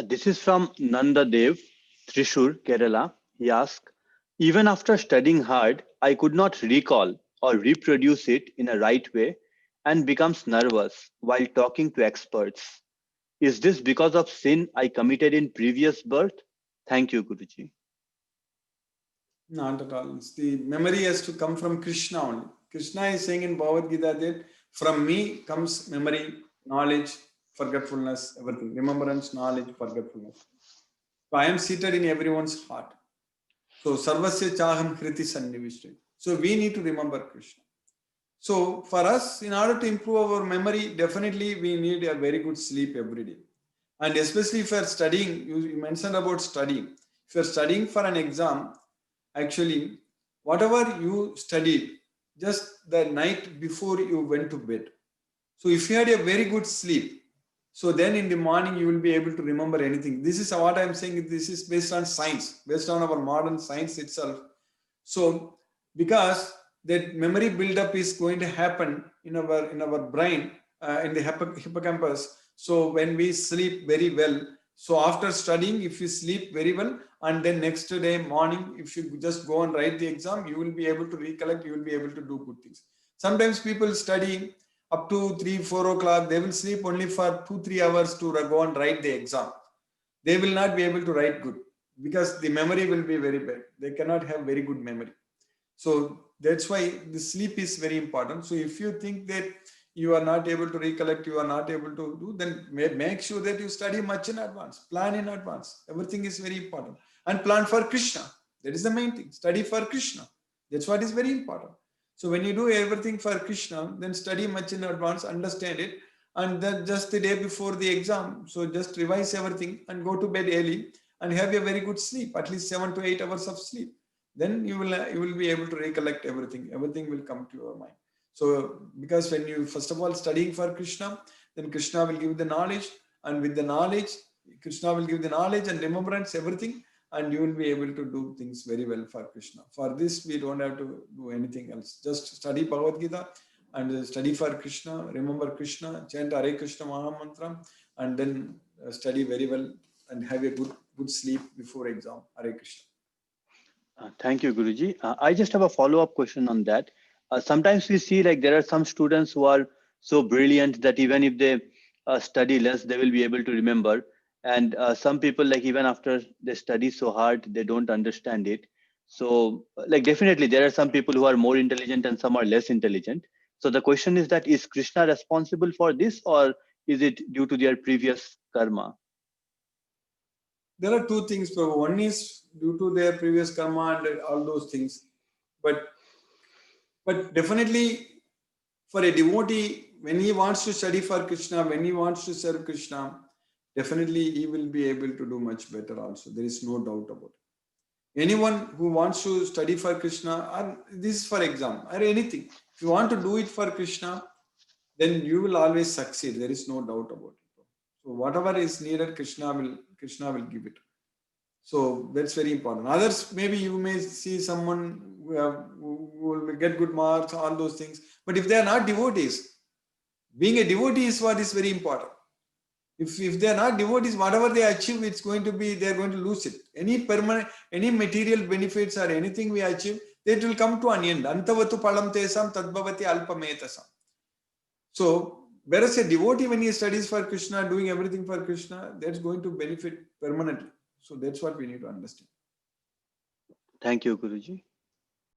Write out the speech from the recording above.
This is from Nanda Dev, Trishur, Kerala. He asks, even after studying hard, I could not recall or reproduce it in a right way and becomes nervous while talking to experts. Is this because of sin I committed in previous birth? Thank you, Guruji. Not at all. It's the memory has to come from Krishna only. Krishna is saying in Bhagavad Gita that from me comes memory, knowledge, forgetfulness, everything. Remembrance, knowledge, forgetfulness. So I am seated in everyone's heart. So Sarvasya Chaham Kriti Sannivishte. So we need to remember Krishna. So for us, in order to improve our memory, definitely we need a very good sleep every day. And especially if you are studying, you mentioned about studying. If you are studying for an exam, actually, whatever you studied just the night before you went to bed. So if you had a very good sleep, so then in the morning you will be able to remember anything. This is what I'm saying. This is based on science, based on our modern science itself. So because that memory buildup is going to happen in our brain, in the hippocampus. So when we sleep very well, so after studying, if you sleep very well, and then next day morning, if you just go and write the exam, you will be able to recollect, you will be able to do good things. Sometimes people study up to 3, 4 o'clock, they will sleep only for 2, 3 hours to go and write the exam. They will not be able to write good because the memory will be very bad. They cannot have very good memory. So that's why the sleep is very important. So if you think that you are not able to recollect, you are not able to do, then make sure that you study much in advance, plan in advance. Everything is very important. And plan for Krishna. That is the main thing. Study for Krishna. That's what is very important. So when you do everything for Krishna, then study much in advance, understand it, and then just the day before the exam, so just revise everything and go to bed early and have a very good sleep, at least 7 to 8 hours of sleep. Then you will be able to recollect everything. Everything will come to your mind. So because when you first of all studying for Krishna, then Krishna will give the knowledge, and with the knowledge, Krishna will give the knowledge and remembrance, everything, and you will be able to do things very well for Krishna. For this, we don't have to do anything else. Just study Bhagavad Gita and study for Krishna, remember Krishna, chant Hare Krishna Maha Mantra, and then study very well and have a good sleep before exam. Hare Krishna. Thank you, Guruji. I just have a follow-up question on that. Sometimes we see like there are some students who are so brilliant that even if they study less, they will be able to remember. And some people, like even after they study so hard, they don't understand it. So, like definitely there are some people who are more intelligent and some are less intelligent. So the question is that is Krishna responsible for this, or is it due to their previous karma? There are two things, Prabhu. One is due to their previous karma and all those things. But definitely for a devotee, when he wants to study for Krishna, when he wants to serve Krishna, definitely he will be able to do much better also. There is no doubt about it. Anyone who wants to study for Krishna, or this is for exam, or anything, if you want to do it for Krishna, then you will always succeed. There is no doubt about it. So whatever is needed, Krishna will give it. So that's very important. Others, maybe you may see someone who will get good marks, all those things. But if they are not devotees, being a devotee is what is very important. If they are not devotees, whatever they achieve, it's going to be, they are going to lose it. Any material benefits or anything we achieve, it will come to an end. Antavatu palam tesam tadbhavati alpametasam. So, whereas a devotee, when he studies for Krishna, doing everything for Krishna, that's going to benefit permanently. So that's what we need to understand. Thank you, Guruji.